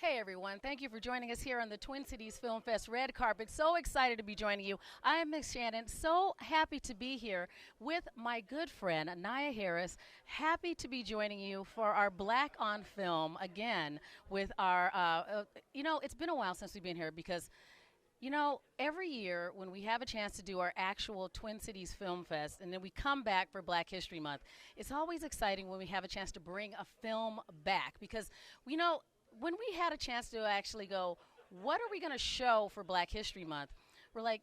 Hey everyone, thank you for joining us here on the Twin Cities Film Fest red carpet. So excited to be joining you. I am Miss Shannon, so happy to be here with my good friend Nyia Harris. Happy to be joining you for our Black on Film again with our, it's been a while since we've been here because every year when we have a chance to do our actual Twin Cities Film Fest and then we come back for Black History Month, it's always exciting when we have a chance to bring a film back because, when we had a chance to actually go, what are we going to show for Black History Month? We're like,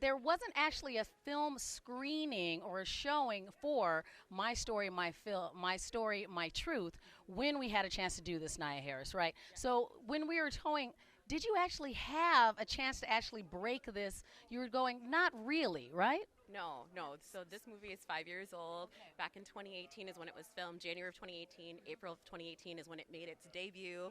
there wasn't actually a film screening or a showing for My Story, My Film, My Story, My Truth when we had a chance to do this, Nyia Harris, right? So when we were showing, did you actually have a chance to actually break this? You were going, not really, right? No, no. So this movie is 5 years old. Back in 2018 is when it was filmed. January of 2018, April of 2018 is when it made its debut.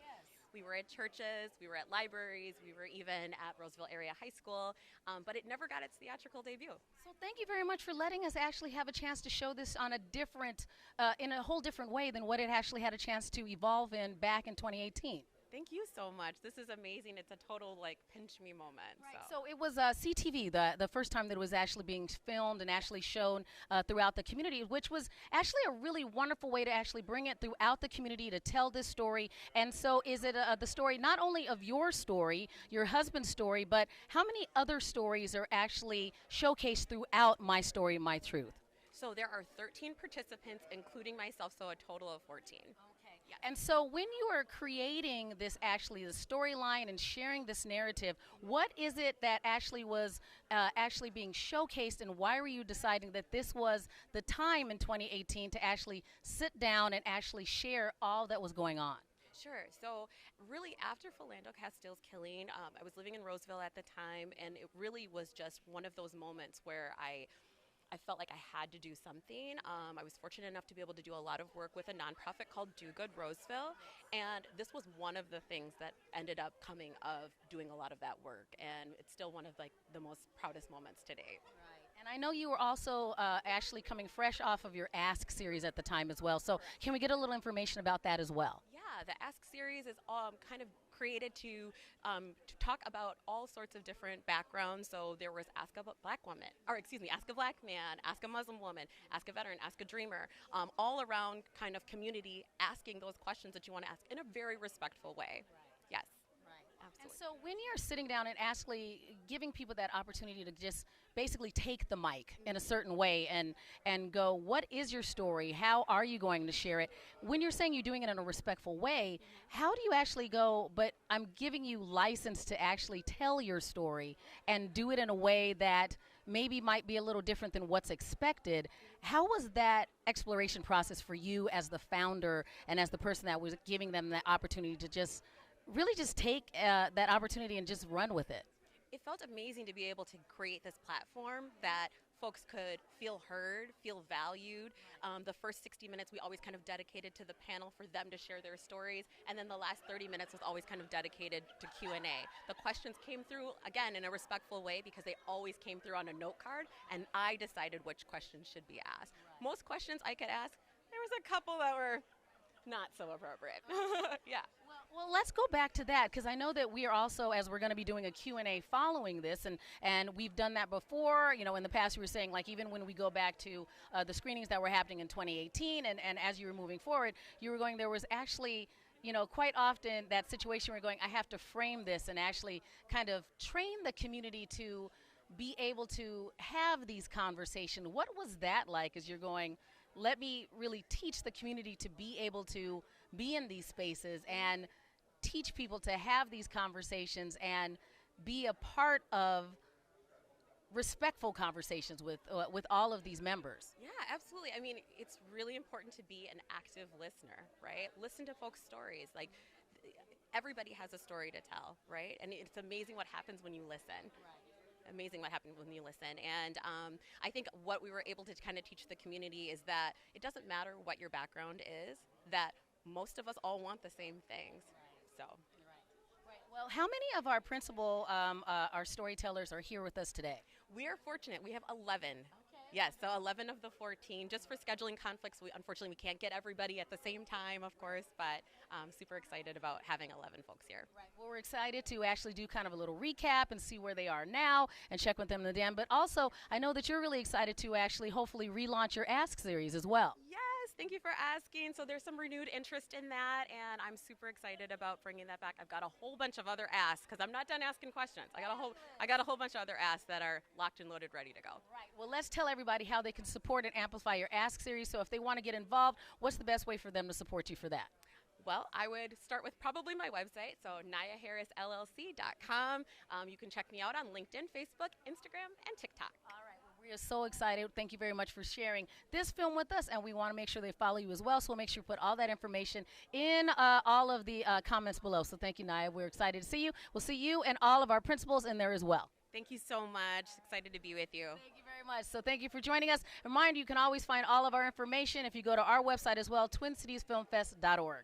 We were at churches, we were at libraries, we were even at Roseville Area High School, but it never got its theatrical debut. So thank you very much for letting us actually have a chance to show this on a different, in a whole different way than what it actually had a chance to evolve in back in 2018. Thank you so much. This is amazing. It's a total pinch me moment. Right. So it was CTV, the first time that it was actually being filmed and actually shown throughout the community, which was actually a really wonderful way to actually bring it throughout the community to tell this story. And so is it the story not only of your story, your husband's story, but how many other stories are actually showcased throughout My Story, My Truth? So there are 13 participants, including myself, so a total of 14. And so when you are creating this, actually, the storyline and sharing this narrative, what is it that actually was actually being showcased, and why were you deciding that this was the time in 2018 to actually sit down and actually share all that was going on? Sure. So, really, after Philando Castile's killing, I was living in Roseville at the time, and it really was just one of those moments where I felt like I had to do something. I was fortunate enough to be able to do a lot of work with a nonprofit called Do Good Roseville, and this was one of the things that ended up coming of doing a lot of that work, and it's still one of the most proudest moments today. Right. And I know you were also actually coming fresh off of your Ask series at the time as well. So can we get a little information about that as well? Yeah, the Ask series is kind of created to talk about all sorts of different backgrounds. So there was Ask a Black Woman, or excuse me, Ask a Black Man, Ask a Muslim Woman, Ask a Veteran, Ask a Dreamer, all around kind of community asking those questions that you want to ask in a very respectful way. Right. Yes. And so when you're sitting down and actually giving people that opportunity to just basically take the mic in a certain way and go, what is your story? How are you going to share it? When you're saying you're doing it in a respectful way, how do you actually go, but I'm giving you license to actually tell your story and do it in a way that maybe might be a little different than what's expected? How was that exploration process for you as the founder and as the person that was giving them the opportunity to just really just take that opportunity and just run with it? It felt amazing to be able to create this platform that folks could feel heard, feel valued. The first 60 minutes we always kind of dedicated to the panel for them to share their stories, and then the last 30 minutes was always kind of dedicated to Q&A. The questions came through, again, in a respectful way because they always came through on a note card, and I decided which questions should be asked. Most questions I could ask, there was a couple that were not so appropriate. Yeah. Well, let's go back to that because I know that we are also, as we're going to be doing a Q&A following this, and we've done that before. In the past, we were saying, even when we go back to the screenings that were happening in 2018, and as you were moving forward, you were going, there was actually, quite often that situation where you're going, I have to frame this and actually kind of train the community to be able to have these conversations. What was that like as you're going, let me really teach the community to be able to be in these spaces and teach people to have these conversations and be a part of respectful conversations with all of these members? Yeah, absolutely. I mean, it's really important to be an active listener, right? Listen to folks' stories. Everybody has a story to tell, right? And it's amazing what happens when you listen. Amazing what happens when you listen. And I think what we were able to kind of teach the community is that it doesn't matter what your background is, that most of us all want the same things. So. Right. Well, how many of our principal, our storytellers are here with us today? We are fortunate. We have 11. Yes, so 11 of the 14. Just for scheduling conflicts, unfortunately we can't get everybody at the same time, of course, but super excited about having 11 folks here. Right. Well, we're excited to actually do kind of a little recap and see where they are now and check with them then. But also, I know that you're really excited to actually hopefully relaunch your Ask series as well. Yes, thank you for asking. So there's some renewed interest in that, and I'm super excited about bringing that back. I've got a whole bunch of other asks because I'm not done asking questions. I got a whole bunch of other asks that are locked and loaded, ready to go. Right. Well, let's tell everybody how they can support and amplify your Ask series. So if they want to get involved, what's the best way for them to support you for that? Well, I would start with probably my website, so NyiaHarrisLLC.com. You can check me out on LinkedIn, Facebook, Instagram, and TikTok. All right. Well, we are so excited. Thank you very much for sharing this film with us, and we want to make sure they follow you as well. So we'll make sure you put all that information in all of the comments below. So thank you, Nyia. We're excited to see you. We'll see you and all of our principals in there as well. Thank you so much. Excited to be with you. Thank you very much. So thank you for joining us. Reminder, you can always find all of our information if you go to our website as well, TwinCitiesFilmFest.org.